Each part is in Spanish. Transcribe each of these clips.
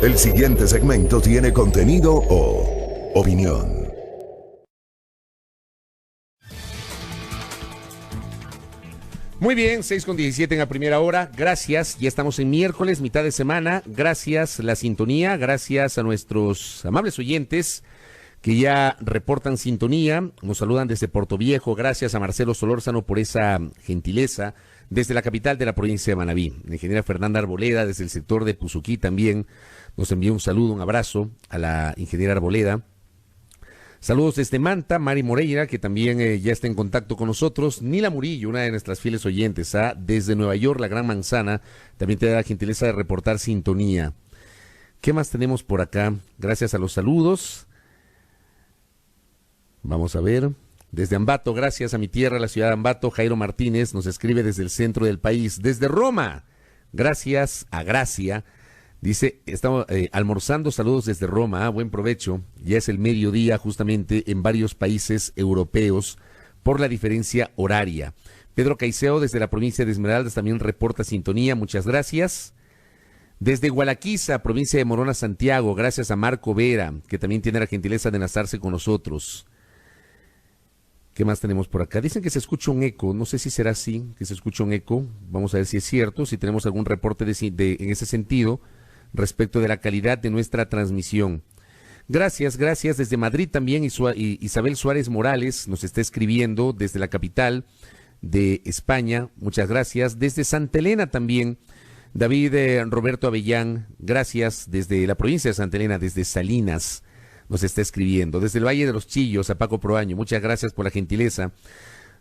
El siguiente segmento tiene contenido o opinión. Muy bien, 6:17 en la primera hora. Gracias, ya estamos en miércoles, mitad de semana. Gracias la sintonía, gracias a nuestros amables oyentes que ya reportan sintonía. Nos saludan desde Puerto Viejo. Gracias a Marcelo Solórzano por esa gentileza. Desde la capital de la provincia de Manabí, la ingeniera Fernanda Arboleda, desde el sector de Puzuquí también nos envía un saludo, un abrazo a la ingeniera Arboleda. Saludos desde Manta, Mari Moreira, que también ya está en contacto con nosotros. Nila Murillo, una de nuestras fieles oyentes, desde Nueva York, la Gran Manzana, también te da la gentileza de reportar sintonía. ¿Qué más tenemos por acá? Gracias a los saludos. Vamos a ver. Desde Ambato, gracias a mi tierra, la ciudad de Ambato, Jairo Martínez nos escribe desde el centro del país. Desde Roma, gracias a Gracia. Dice, estamos almorzando, saludos desde Roma, buen provecho. Ya es el mediodía justamente en varios países europeos por la diferencia horaria. Pedro Caicedo desde la provincia de Esmeraldas también reporta sintonía, muchas gracias. Desde Gualaquiza, provincia de Morona, Santiago, gracias a Marco Vera, que también tiene la gentileza de enlazarse con nosotros. ¿Qué más tenemos por acá? Dicen que se escucha un eco, no sé si será así, que se escucha un eco. Vamos a ver si es cierto, si tenemos algún reporte en ese sentido respecto de la calidad de nuestra transmisión. Gracias desde Madrid también. Isabel Suárez Morales nos está escribiendo desde la capital de España, muchas gracias. Desde Santa Elena también, David Roberto Avellán, gracias desde la provincia de Santa Elena, desde Salinas. Nos está escribiendo. Desde el Valle de los Chillos, a Paco Proaño, muchas gracias por la gentileza.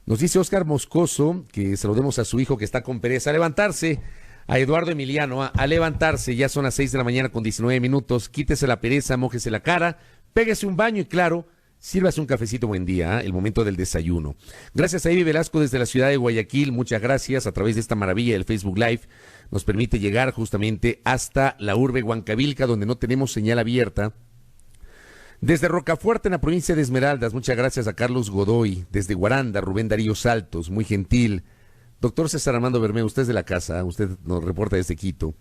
Nos dice Óscar Moscoso que saludemos a su hijo que está con pereza. A levantarse, a Eduardo Emiliano, a levantarse. Ya son las 6 de la mañana con 19 minutos. Quítese la pereza, mójese la cara, péguese un baño y claro, sírvase un cafecito. Buen día, el momento del desayuno. Gracias a Evi Velasco desde la ciudad de Guayaquil. Muchas gracias. A través de esta maravilla del Facebook Live nos permite llegar justamente hasta la urbe Huancavilca, donde no tenemos señal abierta. Desde Rocafuerte, en la provincia de Esmeraldas, muchas gracias a Carlos Godoy. Desde Guaranda, Rubén Darío Saltos, muy gentil. Doctor César Armando Bermeo, usted es de la casa, usted nos reporta desde Quito.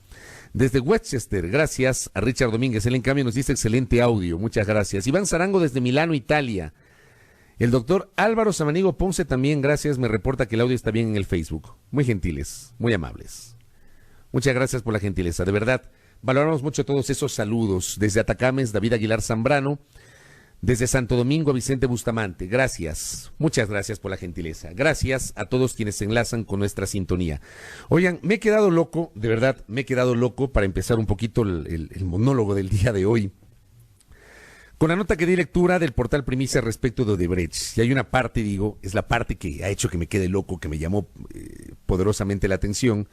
Desde Westchester, gracias a Richard Domínguez, él en cambio nos dice excelente audio, muchas gracias. Iván Zarango desde Milano, Italia. El doctor Álvaro Samanigo Ponce también, gracias, me reporta que el audio está bien en el Facebook. Muy gentiles, muy amables. Muchas gracias por la gentileza, de verdad. Valoramos mucho todos esos saludos. Desde Atacames, David Aguilar Zambrano. Desde Santo Domingo, Vicente Bustamante. Gracias. Muchas gracias por la gentileza. Gracias a todos quienes se enlazan con nuestra sintonía. Oigan, me he quedado loco, de verdad, me he quedado loco para empezar un poquito el monólogo del día de hoy. Con la nota que di lectura del portal Primicia respecto de Odebrecht. Y hay una parte, digo, es la parte que ha hecho que me quede loco, que me llamó poderosamente la atención.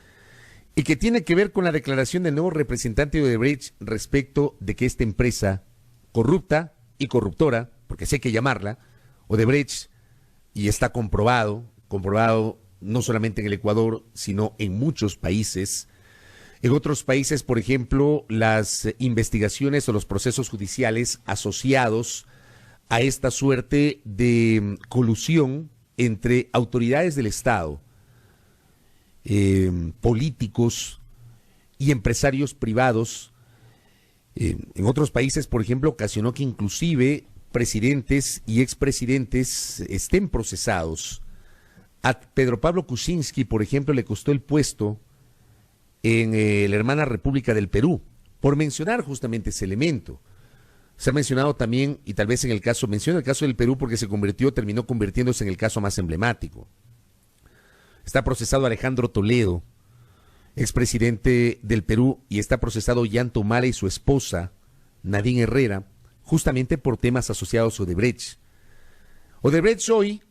Y que tiene que ver con la declaración del nuevo representante de Odebrecht respecto de que esta empresa corrupta y corruptora, porque así hay que llamarla, Odebrecht, y está comprobado no solamente en el Ecuador, sino en muchos países. En otros países, por ejemplo, las investigaciones o los procesos judiciales asociados a esta suerte de colusión entre autoridades del Estado, políticos y empresarios privados. En otros países, por ejemplo, ocasionó que inclusive presidentes y expresidentes estén procesados. A Pedro Pablo Kuczynski, por ejemplo, le costó el puesto en la hermana República del Perú, por mencionar justamente ese elemento. Se ha mencionado también, y tal vez menciono el caso del Perú porque terminó convirtiéndose en el caso más emblemático. Está procesado Alejandro Toledo, expresidente del Perú, y está procesado Ollanta Humala y su esposa, Nadine Herrera, justamente por temas asociados a Odebrecht. Odebrecht hoy,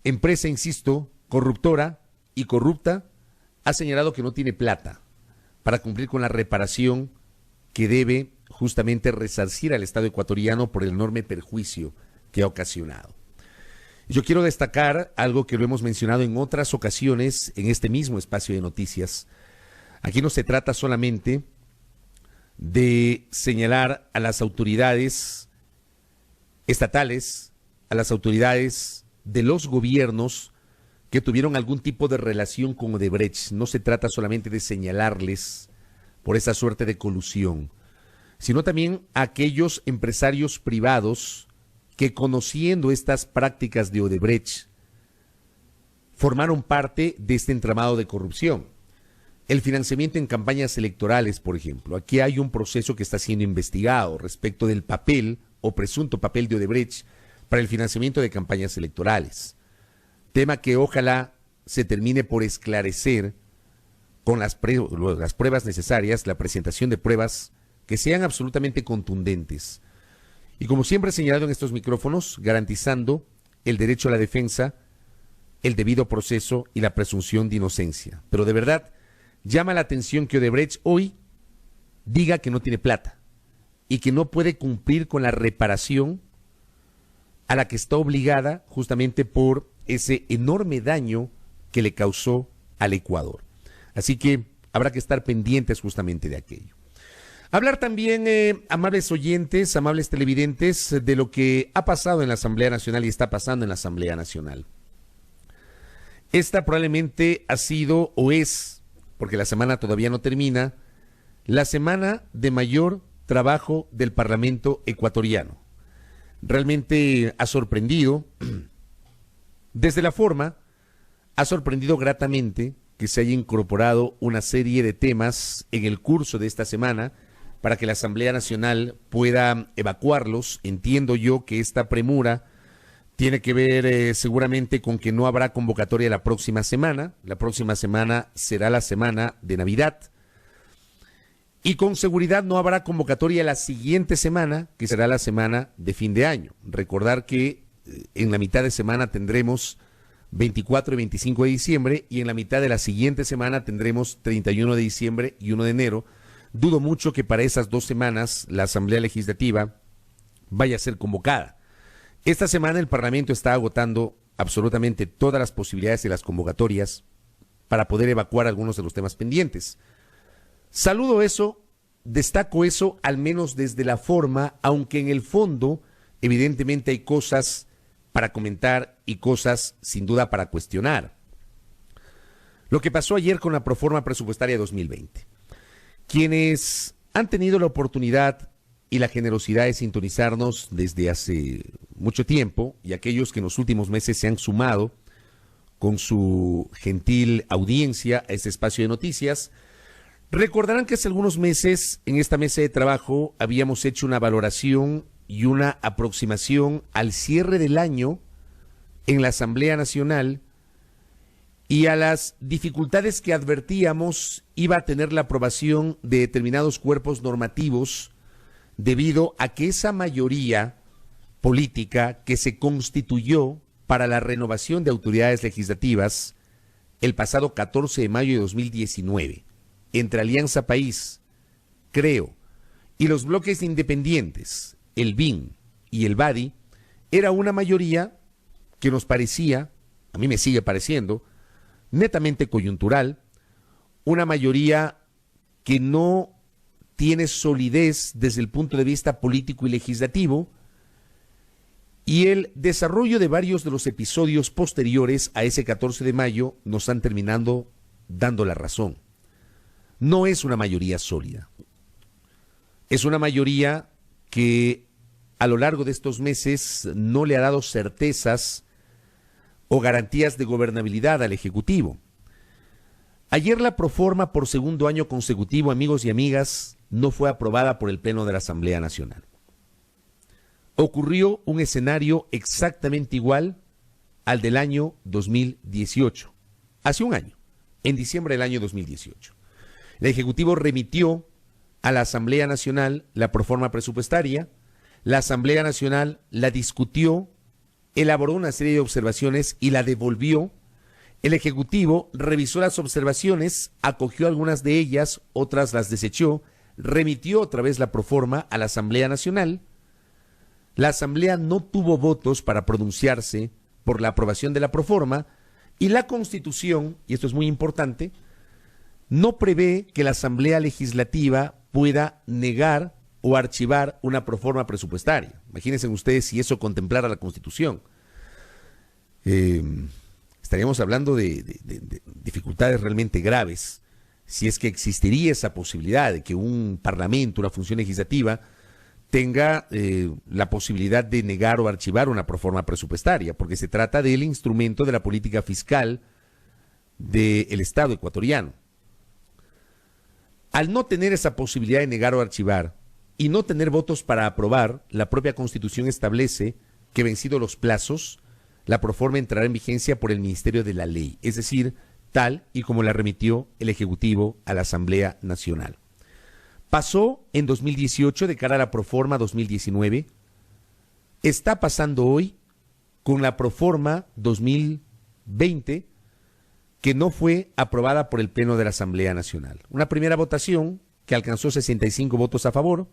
empresa, insisto, corruptora y corrupta, ha señalado que no tiene plata para cumplir con la reparación que debe justamente resarcir al Estado ecuatoriano por el enorme perjuicio que ha ocasionado. Yo quiero destacar algo que lo hemos mencionado en otras ocasiones en este mismo espacio de noticias. Aquí no se trata solamente de señalar a las autoridades estatales, a las autoridades de los gobiernos que tuvieron algún tipo de relación con Odebrecht. No se trata solamente de señalarles por esa suerte de colusión, sino también a aquellos empresarios privados que, conociendo estas prácticas de Odebrecht, formaron parte de este entramado de corrupción. El financiamiento en campañas electorales, por ejemplo. Aquí hay un proceso que está siendo investigado respecto del papel o presunto papel de Odebrecht para el financiamiento de campañas electorales. Tema que ojalá se termine por esclarecer con las pruebas necesarias, la presentación de pruebas que sean absolutamente contundentes. Y como siempre he señalado en estos micrófonos, garantizando el derecho a la defensa, el debido proceso y la presunción de inocencia. Pero de verdad, llama la atención que Odebrecht hoy diga que no tiene plata y que no puede cumplir con la reparación a la que está obligada justamente por ese enorme daño que le causó al Ecuador. Así que habrá que estar pendientes justamente de aquello. Hablar también, amables oyentes, amables televidentes, de lo que ha pasado en la Asamblea Nacional y está pasando en la Asamblea Nacional. Esta probablemente ha sido o es, porque la semana todavía no termina, la semana de mayor trabajo del Parlamento ecuatoriano. Realmente ha sorprendido, desde la forma, ha sorprendido gratamente que se haya incorporado una serie de temas en el curso de esta semana para que la Asamblea Nacional pueda evacuarlos. Entiendo yo que esta premura tiene que ver seguramente con que no habrá convocatoria la próxima semana. La próxima semana será la semana de Navidad. Y con seguridad no habrá convocatoria la siguiente semana, que será la semana de fin de año. Recordar que en la mitad de semana tendremos 24 y 25 de diciembre y en la mitad de la siguiente semana tendremos 31 de diciembre y 1 de enero. Dudo mucho que para esas 2 semanas la Asamblea Legislativa vaya a ser convocada. Esta semana el Parlamento está agotando absolutamente todas las posibilidades de las convocatorias para poder evacuar algunos de los temas pendientes. Saludo eso, destaco eso, al menos desde la forma, aunque en el fondo, evidentemente hay cosas para comentar y cosas sin duda para cuestionar. Lo que pasó ayer con la proforma presupuestaria 2020. Quienes han tenido la oportunidad y la generosidad de sintonizarnos desde hace mucho tiempo y aquellos que en los últimos meses se han sumado con su gentil audiencia a este espacio de noticias, recordarán que hace algunos meses en esta mesa de trabajo habíamos hecho una valoración y una aproximación al cierre del año en la Asamblea Nacional y a las dificultades que advertíamos iba a tener la aprobación de determinados cuerpos normativos debido a que esa mayoría política que se constituyó para la renovación de autoridades legislativas el pasado 14 de mayo de 2019, entre Alianza País, Creo, y los bloques independientes, el BIN y el BADI, era una mayoría que nos parecía, a mí me sigue pareciendo, netamente coyuntural, una mayoría que no tiene solidez desde el punto de vista político y legislativo, y el desarrollo de varios de los episodios posteriores a ese 14 de mayo nos han terminado dando la razón. No es una mayoría sólida. Es una mayoría que a lo largo de estos meses no le ha dado certezas o garantías de gobernabilidad al Ejecutivo. Ayer la proforma por segundo año consecutivo, amigos y amigas, no fue aprobada por el Pleno de la Asamblea Nacional. Ocurrió un escenario exactamente igual al del año 2018, hace un año, en diciembre del año 2018. El Ejecutivo remitió a la Asamblea Nacional la proforma presupuestaria, la Asamblea Nacional la discutió, elaboró una serie de observaciones y la devolvió. El Ejecutivo revisó las observaciones, acogió algunas de ellas, otras las desechó, remitió otra vez la proforma a la Asamblea Nacional. La Asamblea no tuvo votos para pronunciarse por la aprobación de la proforma y la Constitución, y esto es muy importante, no prevé que la Asamblea Legislativa pueda negar o archivar una proforma presupuestaria. Imagínense ustedes si eso contemplara la Constitución. Estaríamos hablando de dificultades realmente graves si es que existiría esa posibilidad de que un parlamento, una función legislativa, tenga la posibilidad de negar o archivar una proforma presupuestaria, porque se trata del instrumento de la política fiscal del Estado ecuatoriano. Al no tener esa posibilidad de negar o archivar y no tener votos para aprobar, la propia Constitución establece que, vencidos los plazos, la proforma entrará en vigencia por el Ministerio de la Ley, es decir, tal y como la remitió el Ejecutivo a la Asamblea Nacional. Pasó en 2018 de cara a la proforma 2019, está pasando hoy con la proforma 2020, que no fue aprobada por el Pleno de la Asamblea Nacional. Una primera votación que alcanzó 65 votos a favor,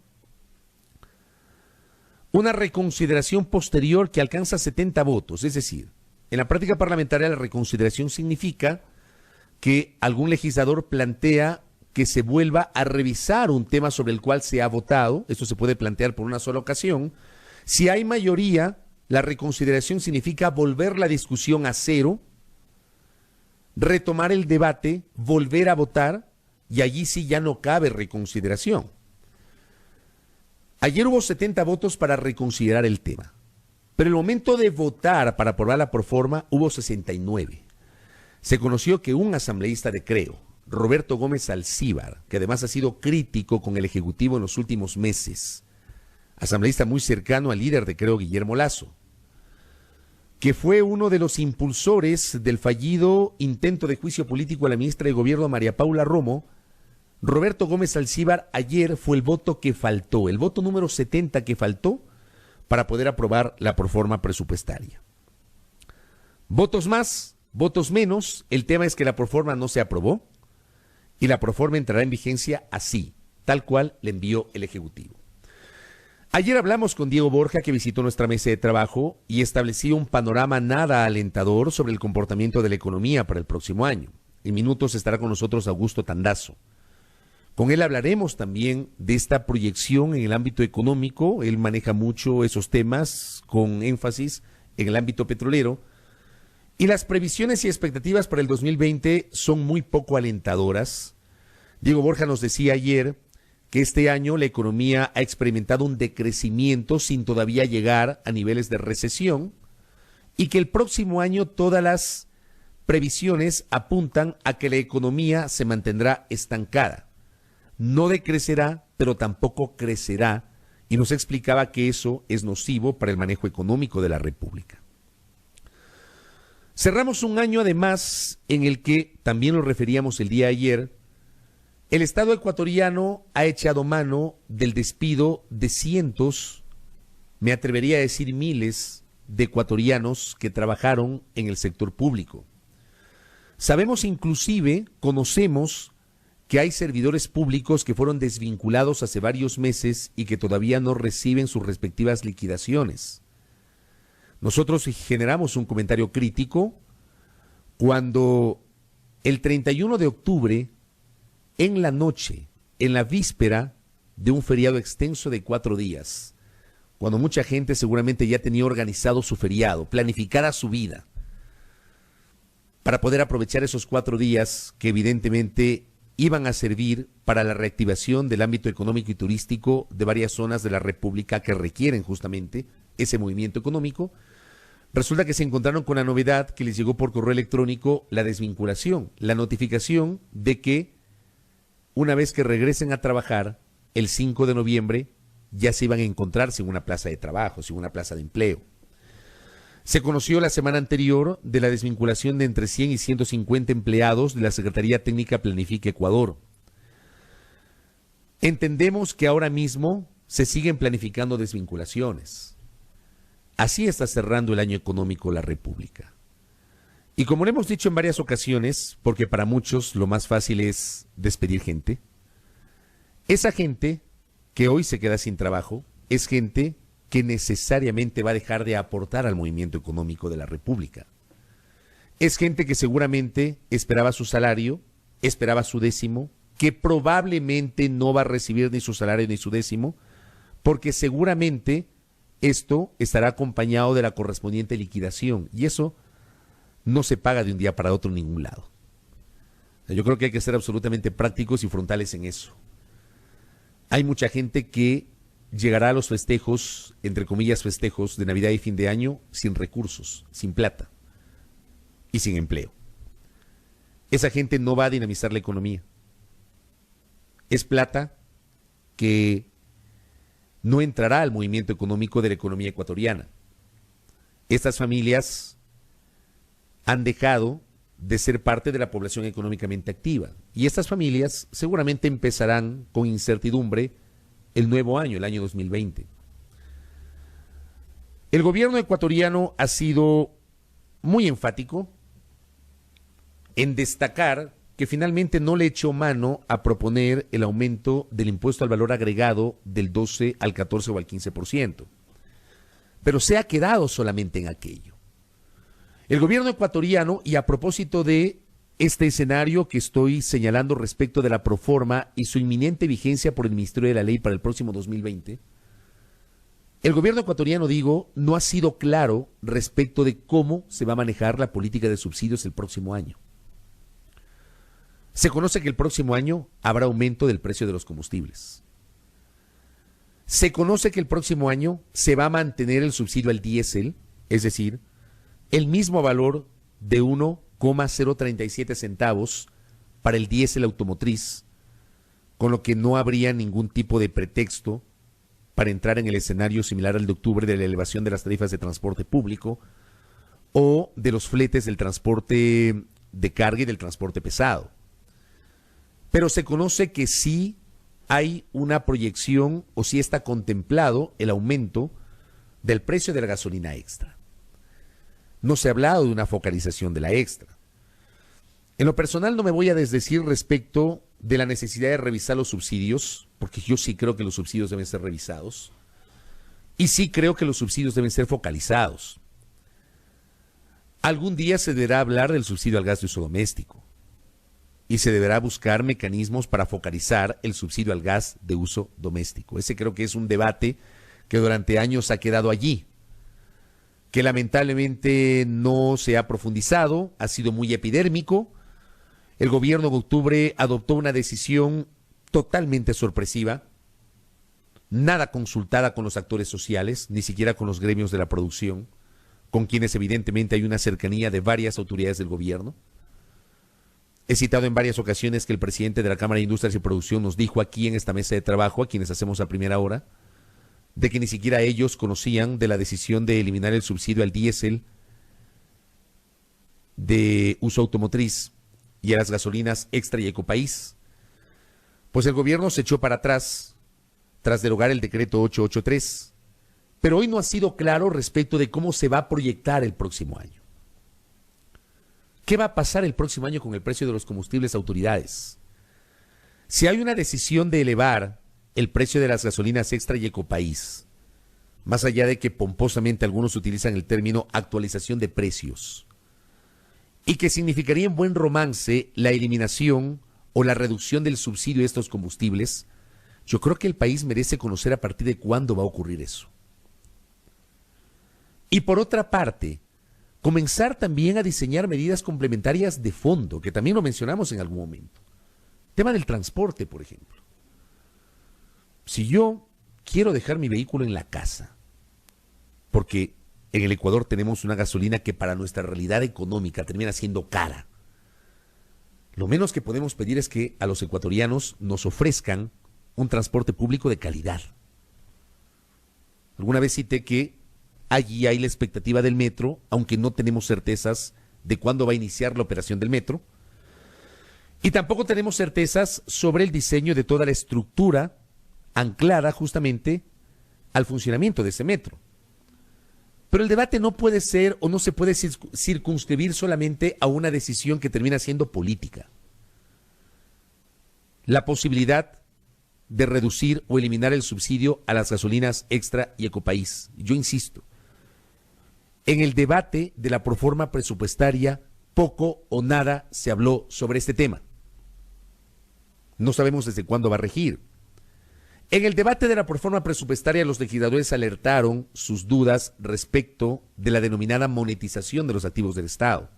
una reconsideración posterior que alcanza 70 votos, es decir, en la práctica parlamentaria la reconsideración significa que algún legislador plantea que se vuelva a revisar un tema sobre el cual se ha votado. Esto se puede plantear por una sola ocasión. Si hay mayoría, la reconsideración significa volver la discusión a cero, retomar el debate, volver a votar, y allí sí ya no cabe reconsideración. Ayer hubo 70 votos para reconsiderar el tema, pero en el momento de votar para aprobar la proforma hubo 69. Se conoció que un asambleísta de Creo, Roberto Gómez Alcíbar, que además ha sido crítico con el Ejecutivo en los últimos meses, asambleísta muy cercano al líder de Creo, Guillermo Lasso, que fue uno de los impulsores del fallido intento de juicio político a la ministra de Gobierno, María Paula Romo. Roberto Gómez Alcíbar ayer fue el voto que faltó, el voto número 70 que faltó para poder aprobar la proforma presupuestaria. Votos más, votos menos, el tema es que la proforma no se aprobó y la proforma entrará en vigencia así, tal cual le envió el Ejecutivo. Ayer hablamos con Diego Borja, que visitó nuestra mesa de trabajo y estableció un panorama nada alentador sobre el comportamiento de la economía para el próximo año. En minutos estará con nosotros Augusto Tandazo. Con él hablaremos también de esta proyección en el ámbito económico. Él maneja mucho esos temas con énfasis en el ámbito petrolero. Y las previsiones y expectativas para el 2020 son muy poco alentadoras. Diego Borja nos decía ayer que este año la economía ha experimentado un decrecimiento sin todavía llegar a niveles de recesión y que el próximo año todas las previsiones apuntan a que la economía se mantendrá estancada. No decrecerá, pero tampoco crecerá, y nos explicaba que eso es nocivo para el manejo económico de la República. Cerramos un año además en el que, también lo referíamos el día de ayer, el Estado ecuatoriano ha echado mano del despido de cientos, me atrevería a decir miles, de ecuatorianos que trabajaron en el sector público. Sabemos inclusive, conocemos que hay servidores públicos que fueron desvinculados hace varios meses y que todavía no reciben sus respectivas liquidaciones. Nosotros generamos un comentario crítico cuando el 31 de octubre, en la noche, en la víspera de un feriado extenso de 4 días, cuando mucha gente seguramente ya tenía organizado su feriado, planificada su vida, para poder aprovechar esos 4 días que evidentemente iban a servir para la reactivación del ámbito económico y turístico de varias zonas de la República que requieren justamente ese movimiento económico. Resulta que se encontraron con la novedad que les llegó por correo electrónico la desvinculación, la notificación de que una vez que regresen a trabajar, el 5 de noviembre ya se iban a encontrar sin una plaza de trabajo, sin una plaza de empleo. Se conoció la semana anterior de la desvinculación de entre 100 y 150 empleados de la Secretaría Técnica Planifica Ecuador. Entendemos que ahora mismo se siguen planificando desvinculaciones. Así está cerrando el año económico la República. Y como lo hemos dicho en varias ocasiones, porque para muchos lo más fácil es despedir gente, esa gente que hoy se queda sin trabajo es gente que necesariamente va a dejar de aportar al movimiento económico de la República. Es gente que seguramente esperaba su salario, esperaba su décimo, que probablemente no va a recibir ni su salario ni su décimo, porque seguramente esto estará acompañado de la correspondiente liquidación, y eso no se paga de un día para otro en ningún lado. Yo creo que hay que ser absolutamente prácticos y frontales en eso. Hay mucha gente que llegará a los festejos, entre comillas festejos, de Navidad y fin de año sin recursos, sin plata y sin empleo. Esa gente no va a dinamizar la economía. Es plata que no entrará al movimiento económico de la economía ecuatoriana. Estas familias han dejado de ser parte de la población económicamente activa. Y estas familias seguramente empezarán con incertidumbre el nuevo año, el año 2020. El gobierno ecuatoriano ha sido muy enfático en destacar que finalmente no le echó mano a proponer el aumento del impuesto al valor agregado del 12 al 14 o al 15%. Pero se ha quedado solamente en aquello. El gobierno ecuatoriano, y a propósito de este escenario que estoy señalando respecto de la proforma y su inminente vigencia por el Ministerio de la Ley para el próximo 2020, el gobierno ecuatoriano, digo, no ha sido claro respecto de cómo se va a manejar la política de subsidios el próximo año. Se conoce que el próximo año habrá aumento del precio de los combustibles. Se conoce que el próximo año se va a mantener el subsidio al diésel, es decir, el mismo valor de 1,037 centavos para el diésel automotriz, con lo que no habría ningún tipo de pretexto para entrar en el escenario similar al de octubre de la elevación de las tarifas de transporte público o de los fletes del transporte de carga y del transporte pesado. Pero se conoce que sí hay una proyección o sí está contemplado el aumento del precio de la gasolina extra. No se ha hablado de una focalización de la extra. En lo personal no me voy a desdecir respecto de la necesidad de revisar los subsidios, porque yo sí creo que los subsidios deben ser revisados y sí creo que los subsidios deben ser focalizados. Algún día se deberá hablar del subsidio al gas de uso doméstico y se deberá buscar mecanismos para focalizar el subsidio al gas de uso doméstico. Ese creo que es un debate que durante años ha quedado allí, que lamentablemente no se ha profundizado, ha sido muy epidérmico. El gobierno de octubre adoptó una decisión totalmente sorpresiva, nada consultada con los actores sociales, ni siquiera con los gremios de la producción, con quienes evidentemente hay una cercanía de varias autoridades del gobierno. He citado en varias ocasiones que el presidente de la Cámara de Industrias y Producción nos dijo aquí en esta mesa de trabajo, a quienes hacemos a primera hora, de que ni siquiera ellos conocían de la decisión de eliminar el subsidio al diésel de uso automotriz y a las gasolinas Extra y Ecopaís. Pues el gobierno se echó para atrás tras derogar el decreto 883, pero hoy no ha sido claro respecto de cómo se va a proyectar el próximo año. ¿Qué va a pasar el próximo año con el precio de los combustibles, autoridades? Si hay una decisión de elevar el precio de las gasolinas Extra y Ecopaís, más allá de que pomposamente algunos utilizan el término actualización de precios, y que significaría en buen romance la eliminación o la reducción del subsidio de estos combustibles, yo creo que el país merece conocer a partir de cuándo va a ocurrir eso. Y por otra parte, comenzar también a diseñar medidas complementarias de fondo, que también lo mencionamos en algún momento. Tema del transporte, por ejemplo. Si yo quiero dejar mi vehículo en la casa, porque en el Ecuador tenemos una gasolina que para nuestra realidad económica termina siendo cara, lo menos que podemos pedir es que a los ecuatorianos nos ofrezcan un transporte público de calidad. Alguna vez cité que allí hay la expectativa del metro, aunque no tenemos certezas de cuándo va a iniciar la operación del metro, y tampoco tenemos certezas sobre el diseño de toda la estructura anclada justamente al funcionamiento de ese metro. Pero el debate no puede ser o no se puede circunscribir solamente a una decisión que termina siendo política. La posibilidad de reducir o eliminar el subsidio a las gasolinas Extra y Ecopaís. Yo insisto, en el debate de la proforma presupuestaria poco o nada se habló sobre este tema. No sabemos desde cuándo va a regir. En el debate de la proforma presupuestaria, los legisladores alertaron sus dudas respecto de la denominada monetización de los activos del Estado.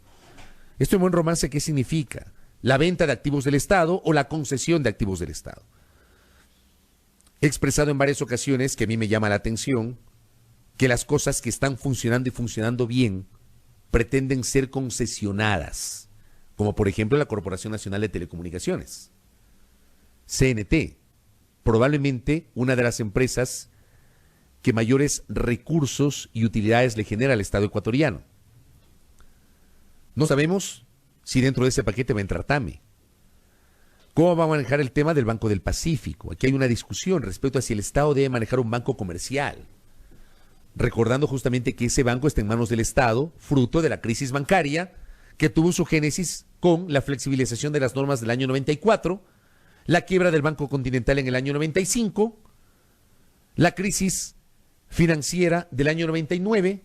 Esto en buen romance, ¿qué significa? la venta de activos del Estado o la concesión de activos del Estado. He expresado en varias ocasiones que a mí me llama la atención que las cosas que están funcionando y funcionando bien pretenden ser concesionadas, como por ejemplo la Corporación Nacional de Telecomunicaciones, CNT, probablemente una de las empresas que mayores recursos y utilidades le genera al Estado ecuatoriano. No sabemos si dentro de ese paquete va a entrar TAME. ¿Cómo va a manejar el tema del Banco del Pacífico? Aquí hay una discusión respecto a si el Estado debe manejar un banco comercial, recordando justamente que ese banco está en manos del Estado, fruto de la crisis bancaria que tuvo su génesis con la flexibilización de las normas del año 94, la quiebra del Banco Continental en el año 95, la crisis financiera del año 99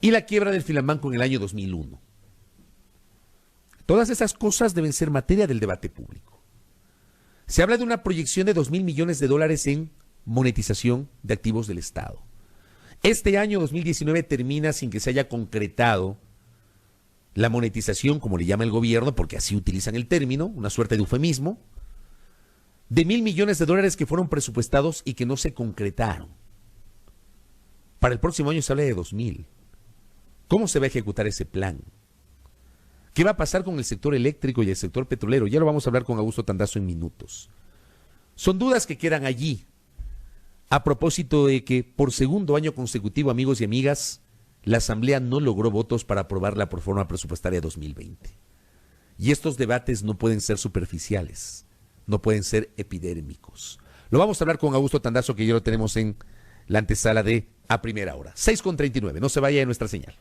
y la quiebra del Filambanco en el año 2001. Todas esas cosas deben ser materia del debate público. Se habla de una proyección de 2.000 millones de dólares en monetización de activos del Estado. Este año 2019 termina sin que se haya concretado la monetización, como le llama el gobierno, porque así utilizan el término, una suerte de eufemismo, de 1.000 millones de dólares que fueron presupuestados y que no se concretaron. Para el próximo año se habla de 2.000. ¿Cómo se va a ejecutar ese plan? ¿Qué va a pasar con el sector eléctrico y el sector petrolero? Ya lo vamos a hablar con Augusto Tandazo en minutos. Son dudas que quedan allí, a propósito de que por segundo año consecutivo, amigos y amigas, la Asamblea no logró votos para aprobar la proforma presupuestaria 2020. Y estos debates no pueden ser superficiales, no pueden ser epidérmicos. Lo vamos a hablar con Augusto Tandazo, que ya lo tenemos en la antesala de A Primera Hora. 6:39, no se vaya de nuestra señal.